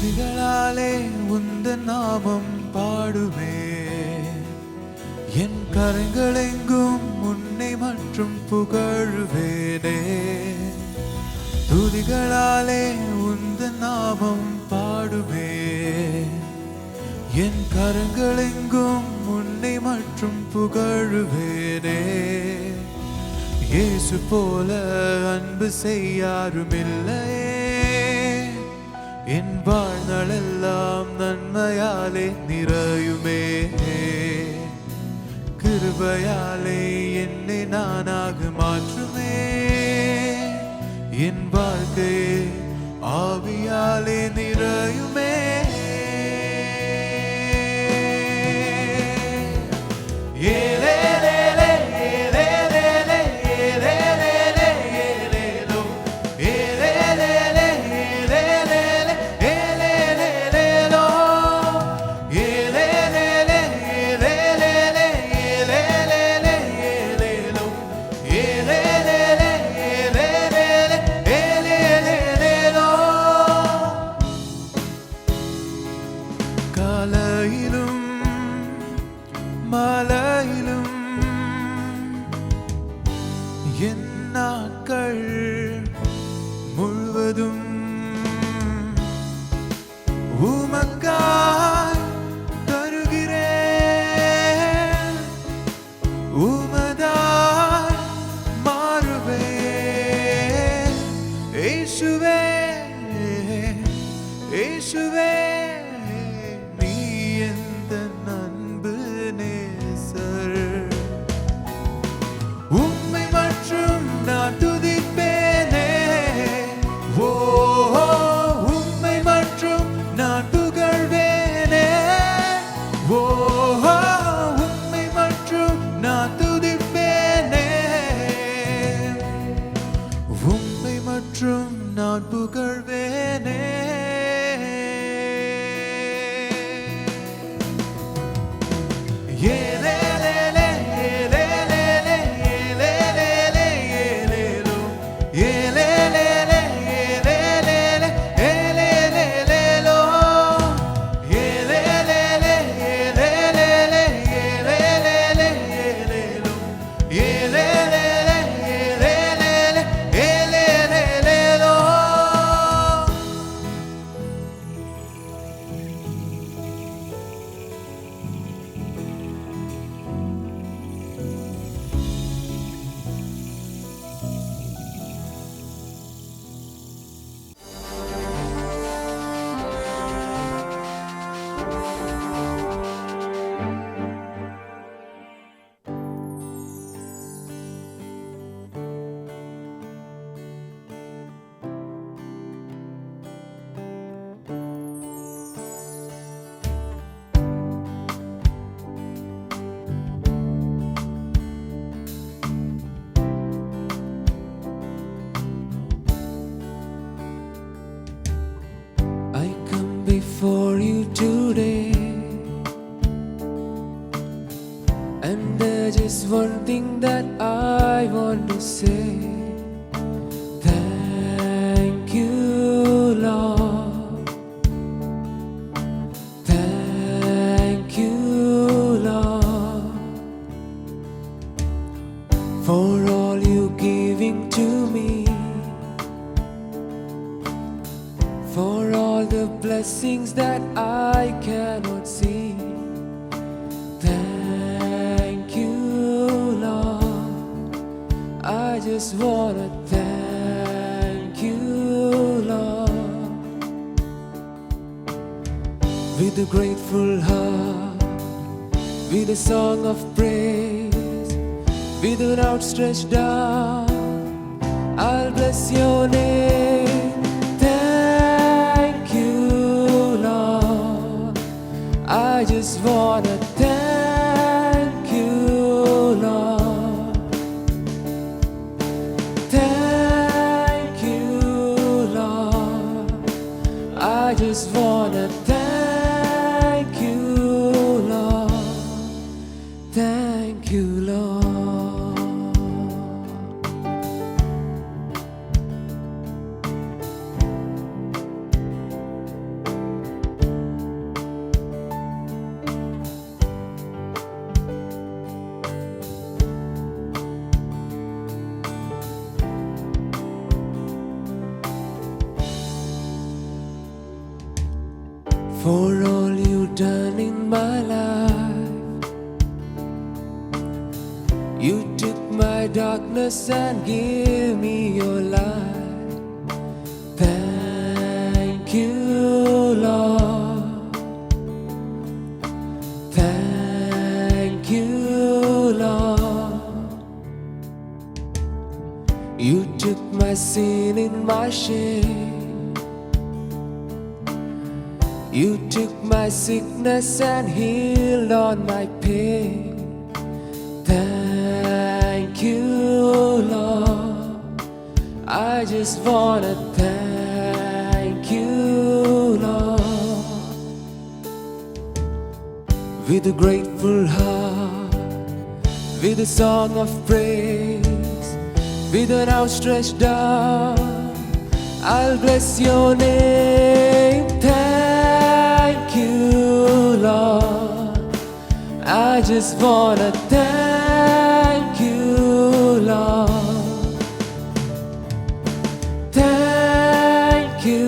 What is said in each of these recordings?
துதிகளாலே உந்தன் நாமம் பாடுவே, என் கரங்களெங்கும் உன்னை மற்றும் புகழுவேனே. துதிகளாலே உந்தன் நாமம் பாடுவே, என் கரங்களெங்கும் உன்னை மற்றும் புகழுவேனே. இயேசு போல அன்பு செய்யாருமில்லையே, என் வாழ்நாளெல்லாம் நன்மையாலே நிறையுமே. கிருபையாலே என்னை நானாக மாற்றுமே, என் வாழ்க்கையே ஆவியாலே நிறையுமே. காலையிலும் மலையிலும் என் நாட்கள் முழுவதும் உமக்காய் தருகிறேன், உமதாய் மாறுவேன். இயேசுவே இயேசுவே, நான் புகழ்வேனே. For you today, and there's just one thing that I want to say. Thank you, Lord. Thank you, Lord, for all you giving to me, for all the blessings that I cannot see. Thank you, Lord. I just wanna thank you, Lord. With a grateful heart, with a song of praise, with an outstretched arm, I'll bless your name. I just wanna thank you, Lord. Thank you, Lord. I just wanna thank you, Lord. Thank you, Lord. for all you've done in my life. You took my darkness and gave me your light. Thank you, Lord. Thank you, Lord. You took my sin and my shame. You took my sickness and healed all my pain. Thank you, Lord. I just wanna thank you, Lord. With a grateful heart, with a song of praise, with an outstretched arm, I'll bless your name. Thank you, Lord. I just wanna thank you, Lord. Thank you,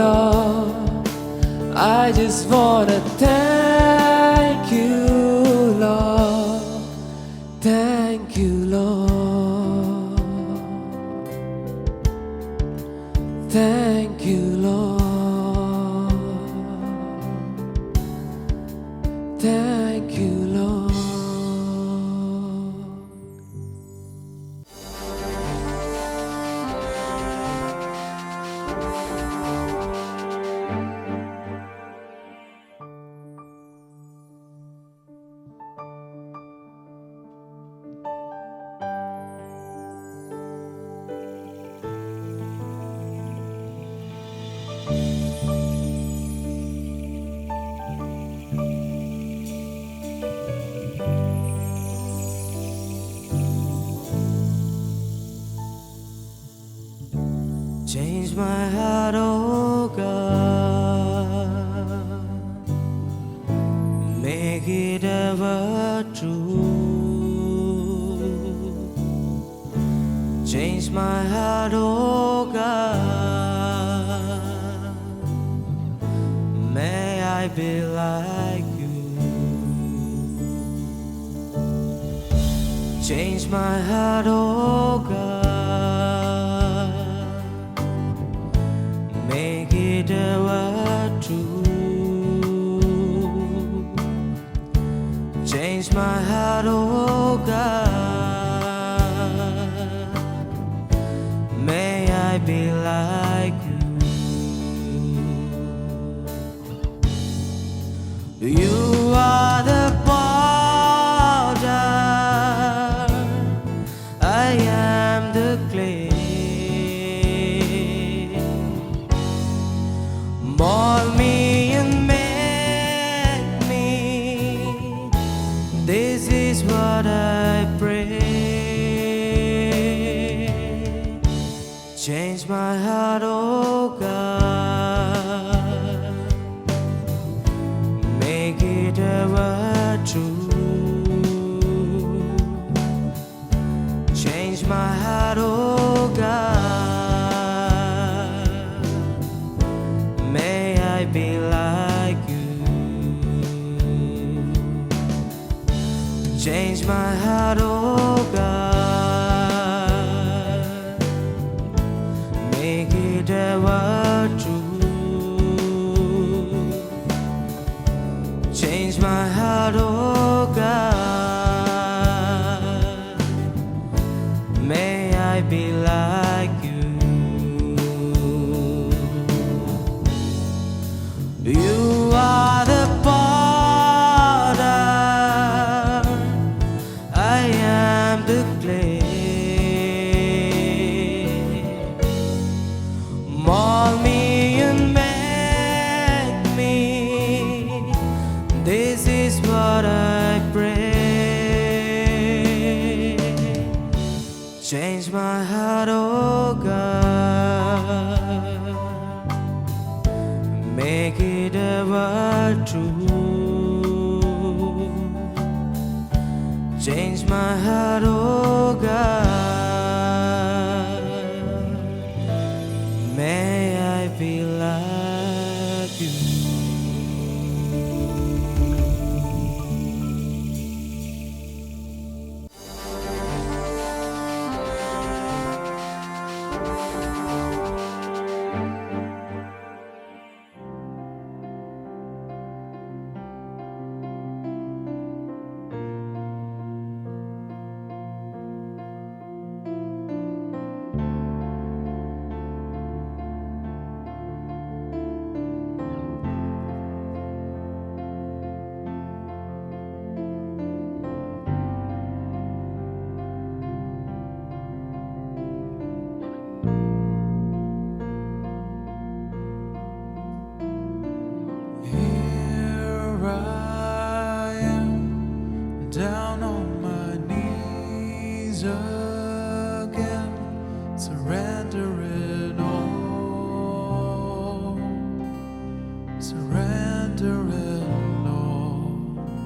Lord. I just wanna thank you, Lord. Thank you, Lord. Thank you, Lord. Thank you, Lord. Change my heart, oh God, make it ever true. Change my heart, oh God, may I be like you. Change my heart, oh God, make it ever true. Change my heart, oh God, may I be like you. You are the potter, I am the clay. Mold me and make me, this is what I pray. Change my heart, oh God, make it ever true. Change my heart, oh God, may I be like you. Change my heart, oh God, make it ever true. Change my heart, oh God, may I be like you. You are the potter, I am the clay. Mold me and make me, this is what I pray. Change my heart, oh God, make it ever true. Change my heart, oh God, may I be like you. down on my knees again, surrendering all, surrendering all,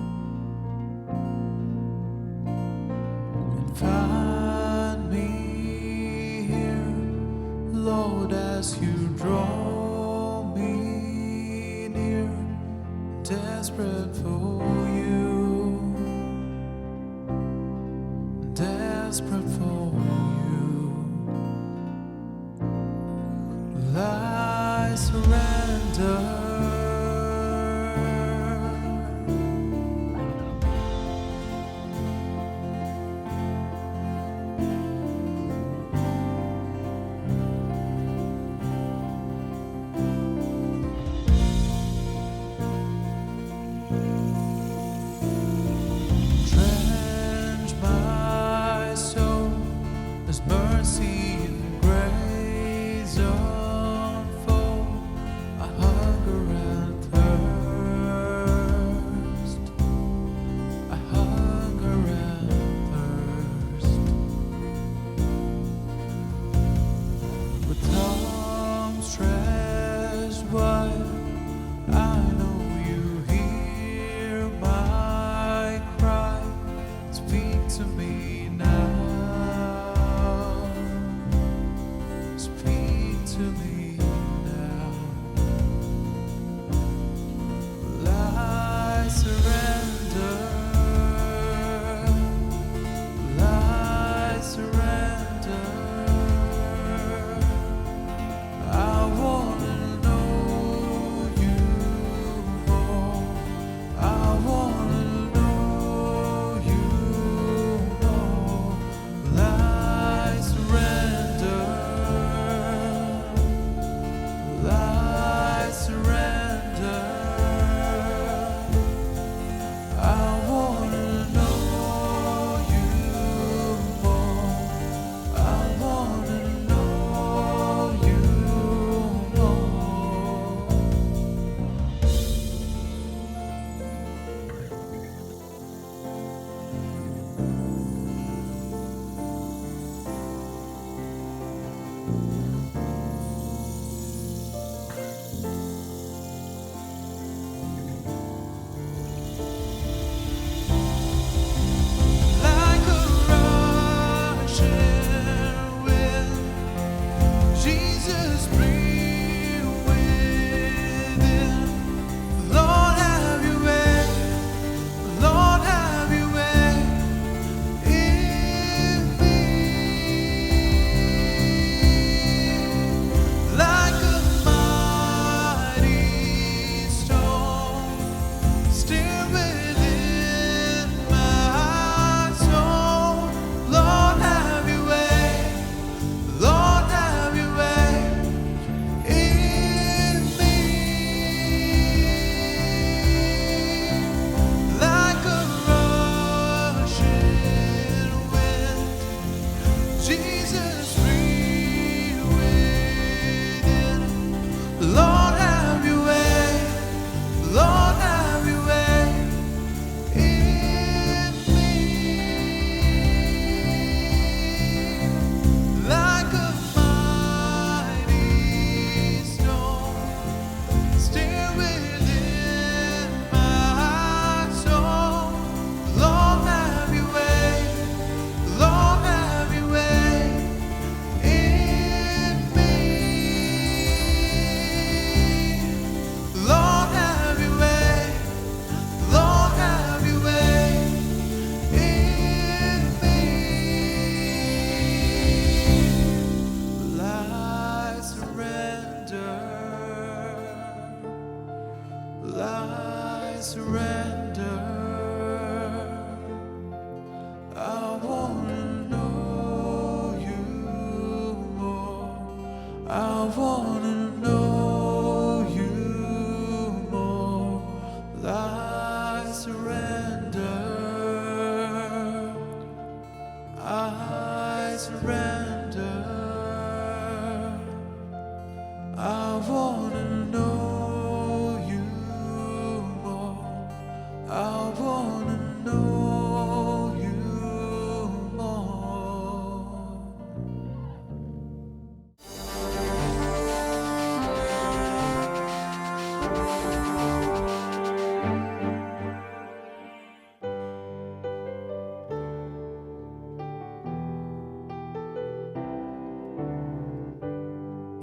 and find me here, Lord, as you draw me near, desperate for you, desperate for you. I surrender. Drench my soul as mercy and grace unfold. I hunger and thirst. I hunger and thirst. With arms stretched wide, I know you hear my cry. Speak to me now. Speak to me now. Well, I surrender. Well, I surrender. I wanna know you more. I wanna know you more. Well, I surrender. Well, I surrender. I wanna know you more. I wanna know you more. Like a rushing wind, Jesus, breathe within. Lord, have your way. Lord, have your way in me. Like a mighty storm, still within my soul. Lord, have your way. Lord, have your way in me. Like a rushing wind, Jesus, breathe within. Lord, have your way. Lord, have your way in me. Like a mighty storm, still within my soul. Lord, have your way. Lord, have your way in me. Lord, have your way. Lord, have your way in me. Well, I surrender. Well, I surrender. I wanna know you more. I wanna know you more. Well, I surrender. I surrender. I wanna know you more. I wanna know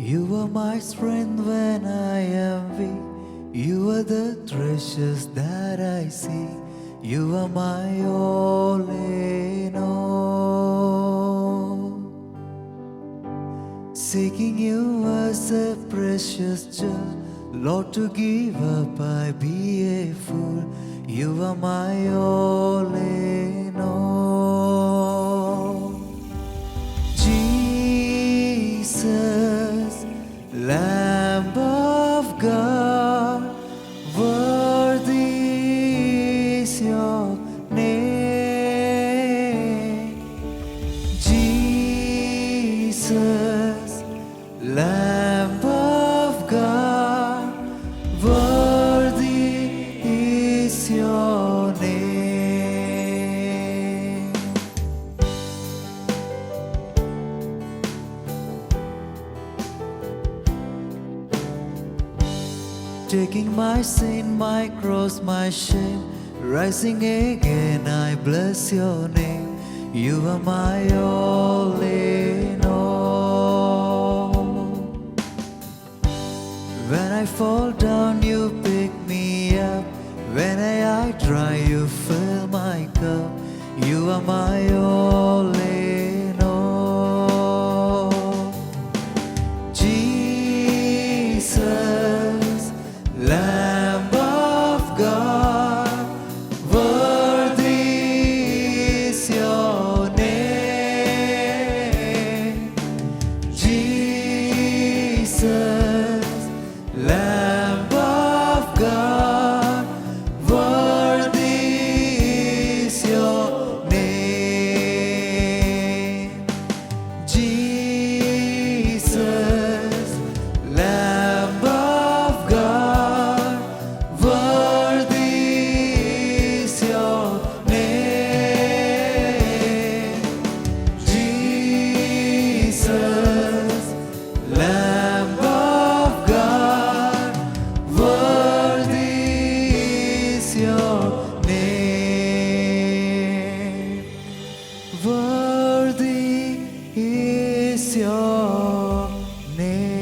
You are my strength when I am weak. You are the treasures that I see. You are my all in all. Seeking you as a precious jewel, Lord, to give up I be a fool. You are my all in all. Jesus, Lamb of God, worthy is your name. Jesus, Lamb of God, worthy is your name. Taking my sin, my cross, my shame, rising again, I bless your name. You are my all in all. When I fall down, you pick me up. When I dry, you fill my cup. You are my all in all. Jesus, Lamb of God, worthy is your name. Jesus, Lamb of God, worthy is your name. Jesus, Lamb of God, worthy is your name. Jesus, Lamb of God, worthy is your name. Worthy is your name.